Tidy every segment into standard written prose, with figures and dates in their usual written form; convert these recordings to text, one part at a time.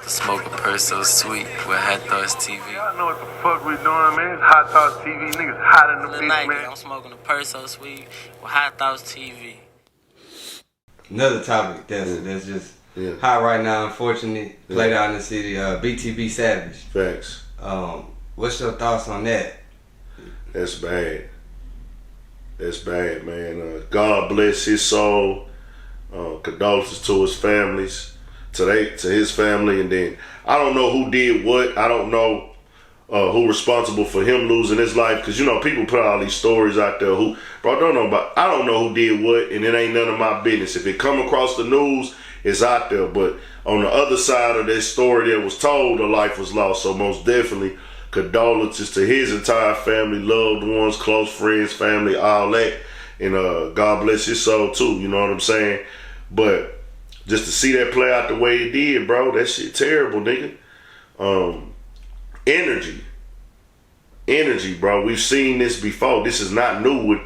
Smoke a purse so sweet with HighThoughtsTV. Y'all know what the fuck we doing, man. It's HighThoughtsTV. Niggas hot in the bitch, man. I'm smoking a purse so sweet with HighThoughtsTV. Another topic that's just hot right now, unfortunately, played out in the city, BTB Savage. Facts. What's your thoughts on that? That's bad. That's bad, man. God bless his soul. Condolences to his families, to his family, and then I don't know who did what. I don't know who responsible for him losing his life, because you know people put all these stories out there. I don't know who did what, and it ain't none of my business. If it come across the news, it's out there. But on the other side of that story that was told, a life was lost. So most definitely, condolences to his entire family, loved ones, close friends, family, all that. And God bless his soul too, you know what I'm saying? But just to see that play out the way it did, bro, that shit terrible, nigga. Energy, bro. We've seen this before. This is not new with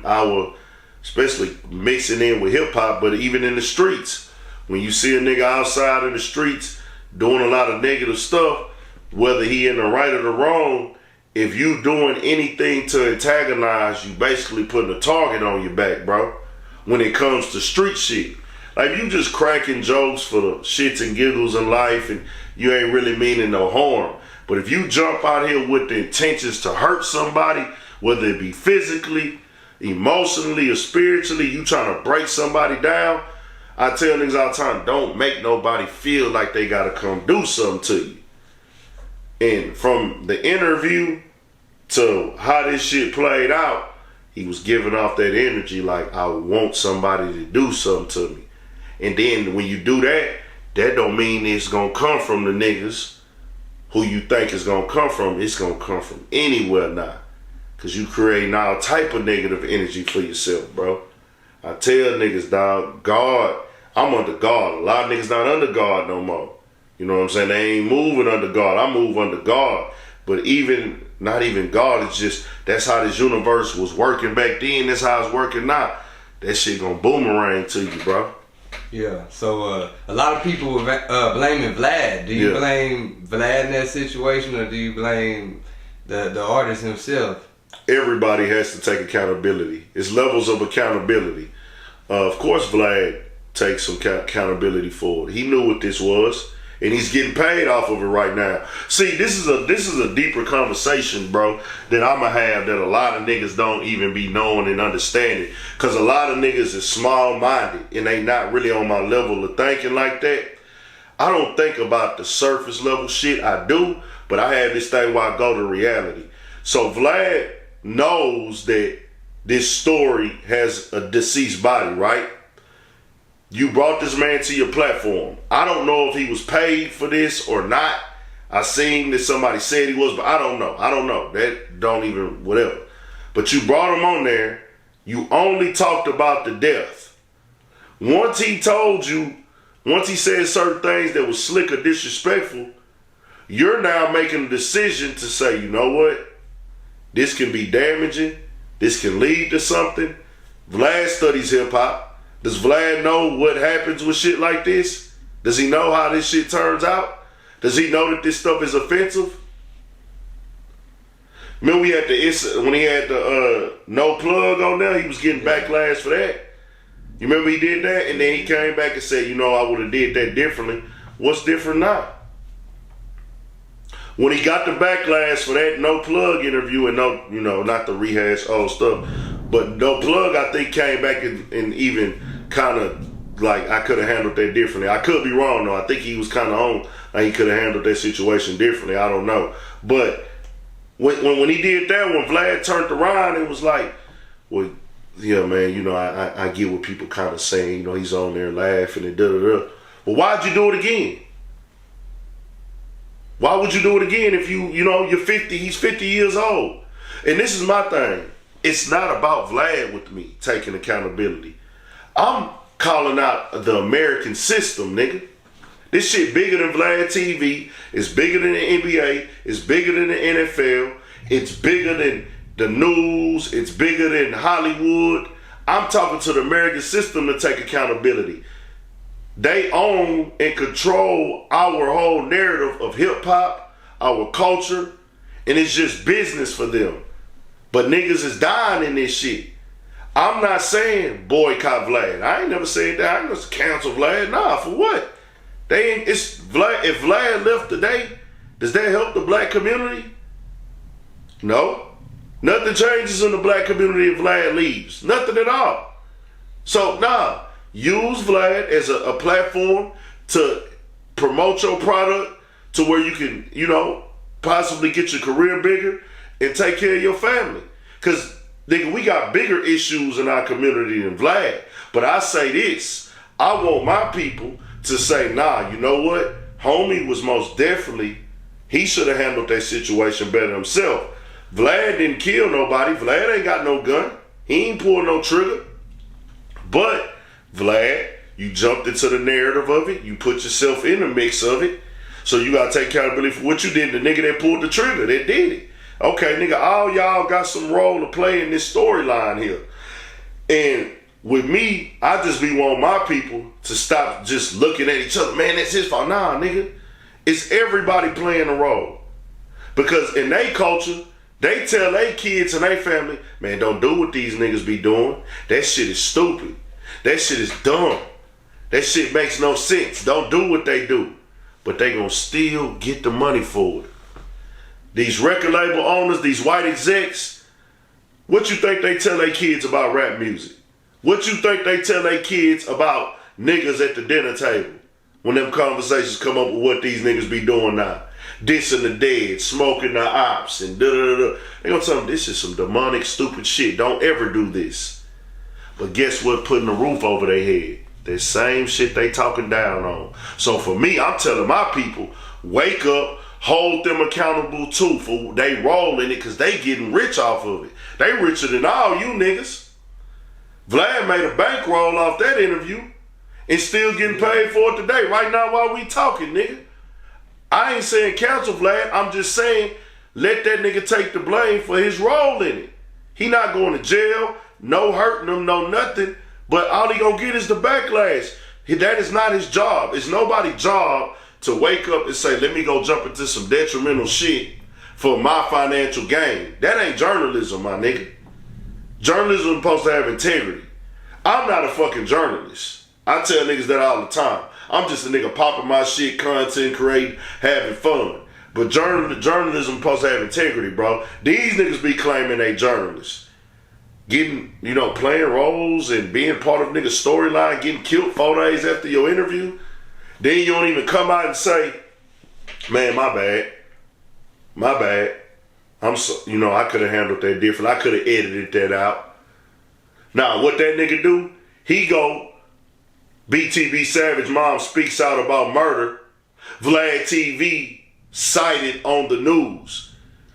especially mixing in with hip hop, but even in the streets. When you see a nigga outside in the streets doing a lot of negative stuff, whether he in the right or the wrong, if you doing anything to antagonize, you basically putting a target on your back, bro. When it comes to street shit. Like, you just cracking jokes for the shits and giggles in life and you ain't really meaning no harm. But if you jump out here with the intentions to hurt somebody, whether it be physically, emotionally, or spiritually, you trying to break somebody down, I tell niggas all the time, don't make nobody feel like they gotta come do something to you. And from the interview to how this shit played out, he was giving off that energy like, I want somebody to do something to me. And then when you do that, that don't mean it's gonna come from the niggas who you think it's gonna come from. It's gonna come from anywhere now. Cause you creating all type of negative energy for yourself, bro. I tell niggas, dog, God, I'm under God. A lot of niggas not under God no more. You know what I'm saying? They ain't moving under God. I move under God. But not even God, it's just, that's how this universe was working back then. That's how it's working now. That shit gonna boomerang to you, bro. Yeah, so a lot of people were blaming Vlad. Do you blame Vlad in that situation, or do you blame the artist himself? Everybody has to take accountability. It's levels of accountability. Of course Vlad takes some accountability for it. He knew what this was, and he's getting paid off of it right now. See, this is a deeper conversation, bro, that I'ma have that a lot of niggas don't even be knowing and understanding. Cause a lot of niggas is small-minded and they not really on my level of thinking like that. I don't think about the surface level shit. I do, but I have this thing where I go to reality. So Vlad knows that this story has a deceased body, right? You brought this man to your platform. I don't know if he was paid for this or not. I seen that somebody said he was, but I don't know. That don't even, whatever. But you brought him on there. You only talked about the death. Once he said certain things that was slick or disrespectful, you're now making a decision to say, you know what? This can be damaging. This can lead to something. Vlad studies hip hop. Does Vlad know what happens with shit like this? Does he know how this shit turns out? Does he know that this stuff is offensive? Remember when he had the no plug on there, he was getting backlash for that. You remember he did that? And then he came back and said, you know, I would have did that differently. What's different now? When he got the backlash for that no plug interview and not the rehash old stuff, but no plug, I think came back and even kind of like, I could have handled that differently. I could be wrong though. I think he was kind of on, like he could have handled that situation differently. I don't know. But when he did that, when Vlad turned around, it was like, well, yeah, man, you know, I get what people kind of saying, you know, he's on there laughing and da-da-da. Well, why'd you do it again? Why would you do it again if you're 50, he's 50 years old? And this is my thing. It's not about Vlad with me taking accountability. I'm calling out the American system, nigga. This shit bigger than Vlad TV. It's bigger than the NBA. It's bigger than the NFL. It's bigger than the news. It's bigger than Hollywood. I'm talking to the American system to take accountability. they own and control our whole narrative of hip hop, our culture, and it's just business for them. But niggas is dying in this shit. I'm not saying boycott Vlad. I ain't never said that. I ain't gonna cancel Vlad. Nah, for what? They ain't. It's Vlad. If Vlad left today, does that help the black community? No. Nothing changes in the black community if Vlad leaves. Nothing at all. So nah, use Vlad as a platform to promote your product to where you can, possibly get your career bigger and take care of your family. Cause nigga, we got bigger issues in our community than Vlad. But I say this, I want my people to say, nah, you know what? Homie was most definitely, he should have handled that situation better himself. Vlad didn't kill nobody. Vlad ain't got no gun. He ain't pulled no trigger. But Vlad, you jumped into the narrative of it. You put yourself in the mix of it. So you gotta take accountability for what you did. The nigga that pulled the trigger, that did it. Okay, nigga, all y'all got some role to play in this storyline here. And with me, I just be wanting my people to stop just looking at each other. Man, that's his fault. Nah, nigga. It's everybody playing a role. Because in their culture, they tell their kids and their family, man, don't do what these niggas be doing. That shit is stupid. That shit is dumb. That shit makes no sense. Don't do what they do. But they gonna still get the money for it. These record label owners, these white execs, what you think they tell their kids about rap music? What you think they tell their kids about niggas at the dinner table when them conversations come up with what these niggas be doing now? Dissing the dead, smoking the ops, and da-da-da-da. They gonna tell them this is some demonic, stupid shit. Don't ever do this. But guess what? Putting a roof over their head. That same shit they talking down on. So for me, I'm telling my people, wake up, hold them accountable too for they role in it because they getting rich off of it. They richer than all you niggas. Vlad made a bankroll off that interview and still getting paid for it today. Right now while we talking, nigga. I ain't saying cancel Vlad. I'm just saying let that nigga take the blame for his role in it. He not going to jail, no hurting him, no nothing. But all he gonna get is the backlash. That is not his job. It's nobody's job to wake up and say, let me go jump into some detrimental shit for my financial gain. That ain't journalism, my nigga. Journalism is supposed to have integrity. I'm not a fucking journalist. I tell niggas that all the time. I'm just a nigga popping my shit, content creating, having fun. But journalism is supposed to have integrity, bro. These niggas be claiming they journalists. Getting, playing roles and being part of niggas' storyline, getting killed 4 days after your interview. Then you don't even come out and say, man, my bad. My bad. I'm so, I could have handled that different. I could have edited that out. Now, what that nigga do? He go, BTB Savage mom speaks out about murder. Vlad TV cited on the news.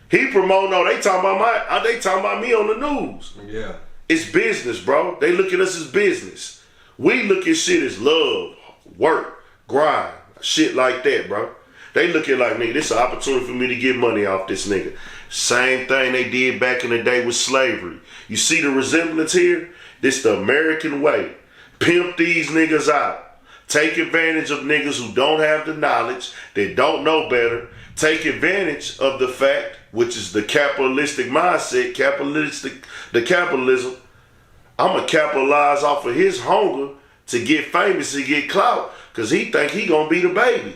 He promote, no, they talking about me on the news. Yeah. It's business, bro. They look at us as business. We look at shit as love, work, grind, shit like that, bro. They look at like, nigga, this is an opportunity for me to get money off this nigga. Same thing they did back in the day with slavery. You see the resemblance here? This the American way. Pimp these niggas out. Take advantage of niggas who don't have the knowledge, that don't know better. Take advantage of the fact, which is the capitalistic mindset, the capitalism. I'm going to capitalize off of his hunger to get famous and get clout because he think he going to be the baby.